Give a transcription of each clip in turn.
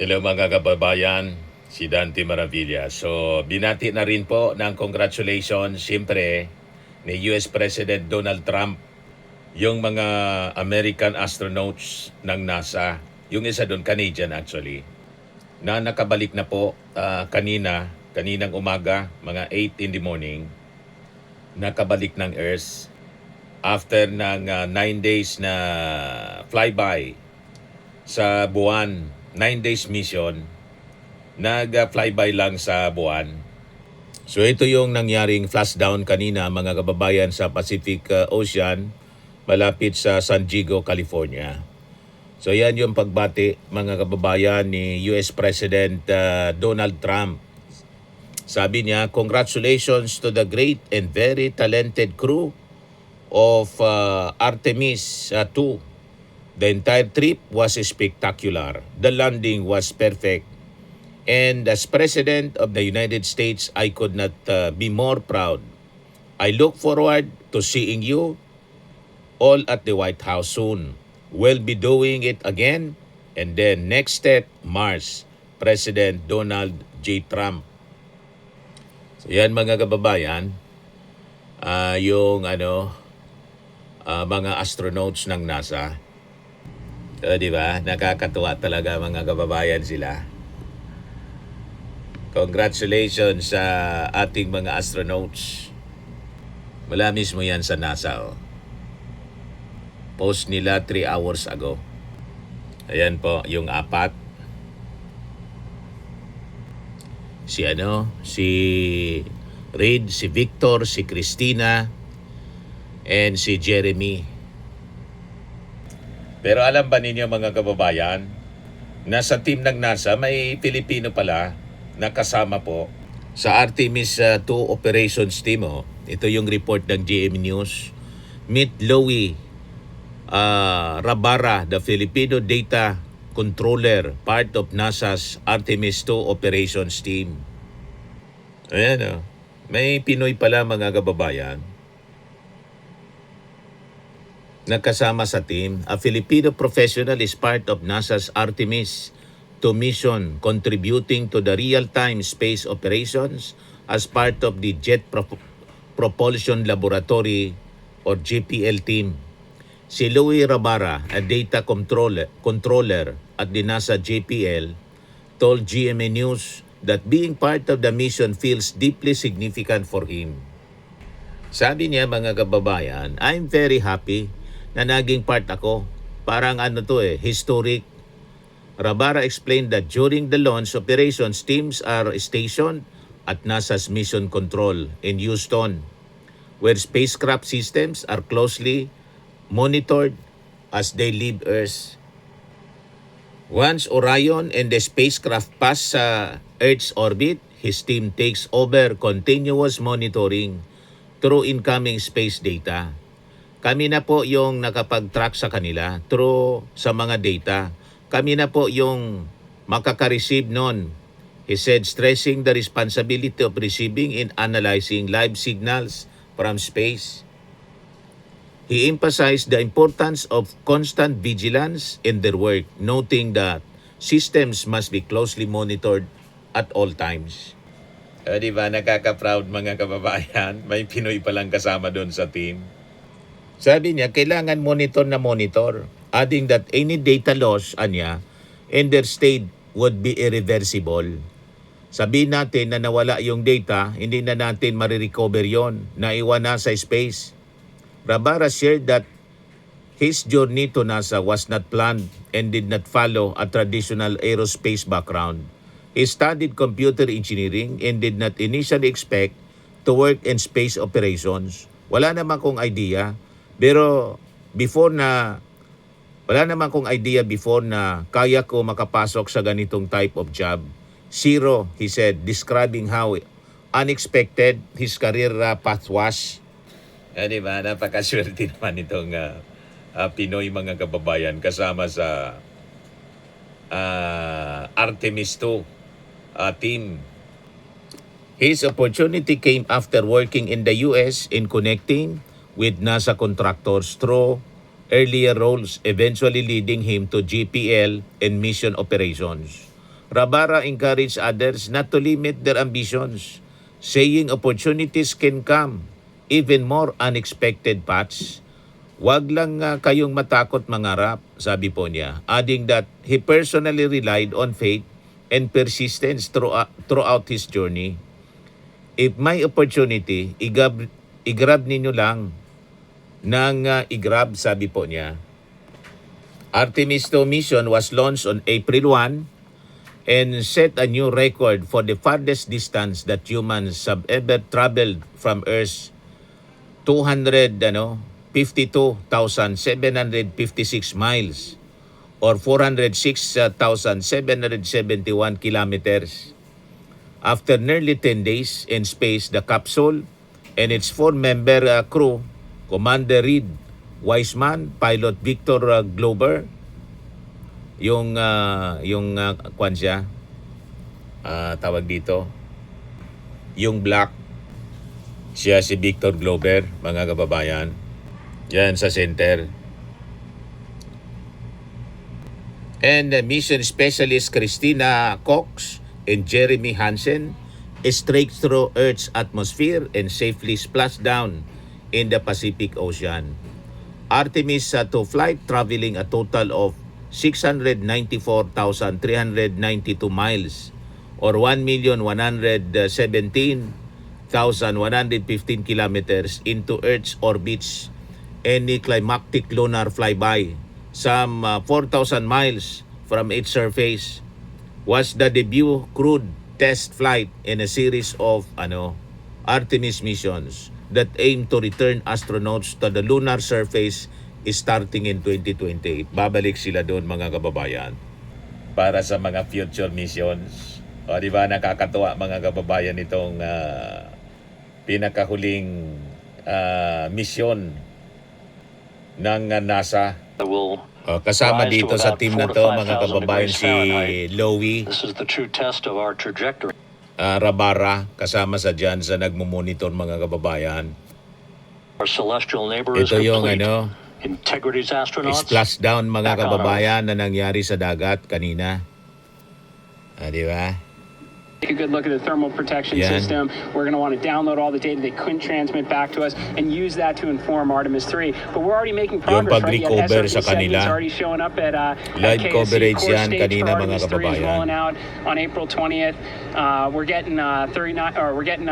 Hello mga kababayan, si Dante Maravilla. So, binati na rin po ng congratulations, siyempre, ni US President Donald Trump, yung mga American astronauts ng NASA, yung isa doon, Canadian actually, na nakabalik na po kaninang umaga, mga 8 in the morning, nakabalik ng Earth after ng 9 days na flyby sa buwan, 9 days mission, nag-flyby lang sa buwan. So ito yung nangyaring flashdown kanina mga kababayan sa Pacific Ocean malapit sa San Diego, California. So yan yung pagbati mga kababayan ni US President Donald Trump. Sabi niya, congratulations to the great and very talented crew of Artemis 2. The entire trip was spectacular. The landing was perfect. And as President of the United States, I could not be more proud. I look forward to seeing you all at the White House soon. We'll be doing it again. And then next step, Mars, President Donald J. Trump. So yan mga kababayan, yung mga astronauts ng NASA. So, di ba? Nakakatuwa talaga mga kababayan sila. Congratulations sa ating mga astronauts. Wala mismo yan sa NASA. Oh. Post nila 3 hours ago. Ayan po, yung 4. Si Reid, si Victor, si Christina, and si Jeremy. Pero alam ba ninyo mga kababayan, na sa team ng NASA may Pilipino pala na kasama po sa Artemis 2 operations team. Oh. Ito yung report ng GM News. Meet Louie Rabara, the Filipino data controller, part of NASA's Artemis 2 operations team. Ayan, oh. May Pinoy pala mga kababayan nakasama sa team. A Filipino professional is part of NASA's Artemis 2 mission, contributing to the real-time space operations as part of the Jet Propulsion Laboratory or JPL team. Si Louie Rabara, a data controller at the NASA JPL, told GMA News that being part of the mission feels deeply significant for him. Sabi niya mga kababayan, I'm very happy na naging part ako. Parang historic. Rabara explained that during the launch operations, teams are stationed at NASA's Mission Control in Houston, where spacecraft systems are closely monitored as they leave Earth. Once Orion and the spacecraft pass sa Earth's orbit, his team takes over continuous monitoring through incoming space data. Kami na po yung nakapag-track sa kanila through sa mga data. Kami na po yung makaka-receive nun. He said, stressing the responsibility of receiving and analyzing live signals from space. He emphasized the importance of constant vigilance in their work, noting that systems must be closely monitored at all times. Di ba, nakaka-proud mga kababayan? May Pinoy palang kasama doon sa team. Sabi niya, kailangan monitor, adding that any data loss, in their state would be irreversible. Sabihin natin na nawala yung data, hindi na natin marirecover yon, naiwan na sa space. Rabara shared that his journey to NASA was not planned and did not follow a traditional aerospace background. He studied computer engineering and did not initially expect to work in space operations. Wala naman kong idea. Pero wala naman kong idea before na kaya ko makapasok sa ganitong type of job. Zero, he said, describing how unexpected his career path was. Diba, napakaswerte naman itong Pinoy mga kababayan kasama sa Artemis 2 team. His opportunity came after working in the US in connecting with NASA contractors through earlier roles, eventually leading him to GPL and mission operations. Rabara encouraged others not to limit their ambitions, saying opportunities can come, even more unexpected paths. Huwag lang kayong matakot mangarap, sabi po niya, adding that he personally relied on faith and persistence throughout his journey. If may opportunity, i-grab ninyo lang ng i-grab, sabi po niya. Artemis 2 mission was launched on April 1 and set a new record for the farthest distance that humans have ever traveled from Earth, 52,756 miles or 406,771 kilometers. After nearly 10 days in space, the capsule and its 4-member crew, Commander Reed Wiseman, Pilot Victor Glover, yung kwan siya, tawag dito, yung black, siya si Victor Glover, mga kababayan. Yan sa center. And mission specialist Christina Cox and Jeremy Hansen strayed through Earth's atmosphere and safely splashed down in the Pacific Ocean. Artemis 2 flight traveling a total of 694,392 miles or 1,117,115 kilometers into Earth's orbits. Any climactic lunar flyby, some 4,000 miles from its surface, was the debut crewed test flight in a series of Artemis missions that aim to return astronauts to the lunar surface starting in 2028. Babalik sila doon, mga kababayan, para sa mga future missions. O, di ba, nakakatuwa, mga kababayan, itong pinakahuling misyon ng NASA. Kasama dito sa team na to, mga kababayan, si Lowy Rabara, kasama sa dyan sa nagmumonitor, mga kababayan. Ito yung splashdown, mga kababayan, na nangyari sa dagat kanina. Di ba? Take a good look at the thermal protection system. We're going to want to download all the data they couldn't transmit back to us and use that to inform Artemis 3. But we're already making progress, right? Yung pag-recover sa kanila. Already showing up at live KSC. coverage Core yan stage kanina, for mga Artemis 3 is kababayan. rolling out on April 20th. We're getting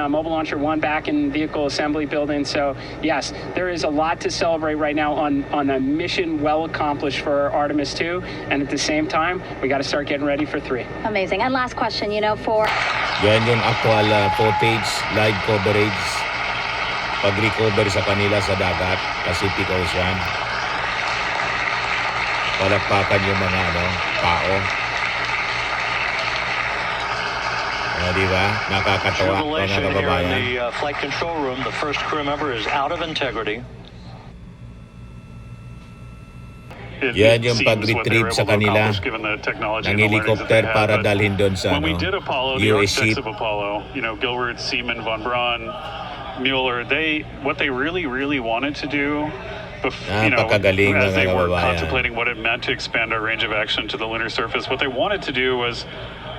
Mobile Launcher 1 back in vehicle assembly building. So yes, there is a lot to celebrate right now on a mission well accomplished for Artemis 2, and at the same time, we got to start getting ready for 3. Amazing. And last question, for yan yung actual footage, live coverage, pag-recover sa kanila sa dagat, Pacific Ocean. Palakpakan yung mga tao. Di ba? Nakakatawa, mga kababayan. In the flight control room, the first crew member is out of integrity. Yan yung pag-retrieve sa kanila ng helicopter para dalhin doon sa US ship. Gilbert, Seaman, von Braun, Mueller, what they really wanted to do, as they were contemplating what it meant to expand our range of action to the lunar surface, what they wanted to do was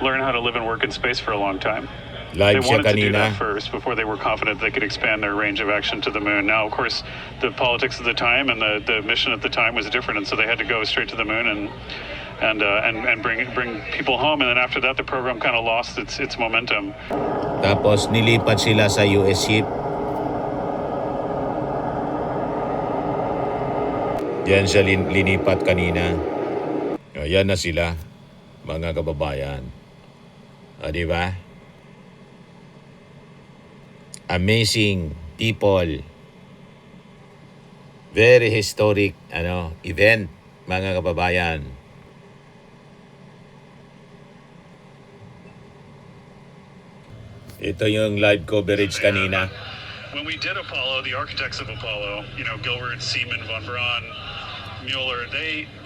learn how to live and work in space for a long time. Live they siya wanted to do kanina. that first before they were confident they could expand their range of action to the moon. Now, of course, the politics of the time and the mission at the time was different, and so they had to go straight to the moon and bring people home. And then after that, the program kind of lost its momentum. Tapos nilipat sila sa US ship. Yan siya linipat kanina. Yan na sila, mga kababayan. Di ba? Amazing people. Very historic event, mga kababayan. Ito yung live coverage kanina. When we did Apollo, the architects of Apollo, Gilbert, Seaman, von Braun, Mueller,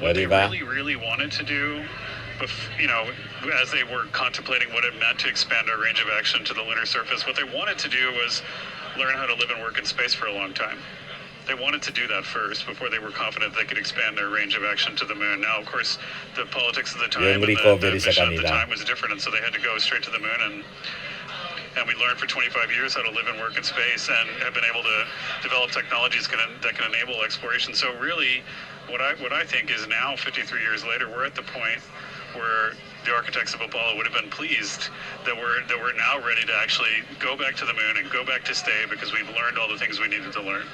what they really wanted to do, as they were contemplating what it meant to expand our range of action to the lunar surface, what they wanted to do was learn how to live and work in space for a long time. they wanted to do that first before they were confident they could expand their range of action to the moon. Now, of course, the politics of the time Yung and the recovery sa mission at the kanila. time was different, and so they had to go straight to the moon. And we learned for 25 years how to live and work in space, and have been able to develop technologies that can enable exploration. So really, what I think is now, 53 years later, we're at the point where the architects of Apollo would have been pleased that we're now ready to actually go back to the moon and go back to stay, because we've learned all the things we needed to learn.